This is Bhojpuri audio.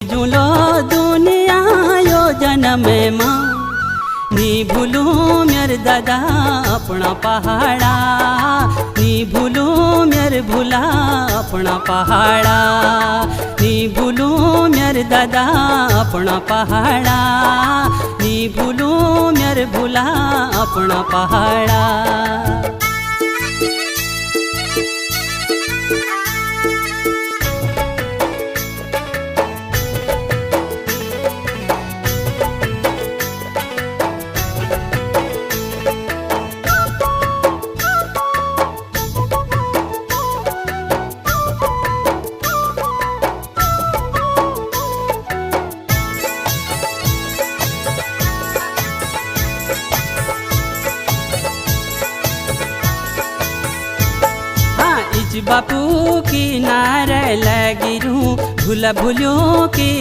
झूलो दुनिया यो जन्म मां नी भूलू मेर दादा अपना पहाड़ा नी भूलू मेर भूला अपना पहाड़ा नी भूलू मेर दादा अपना पहाड़ा नी भूलू मेर भूला अपना पहाड़ा। बापू की नारे लगी रू भूला भूलो की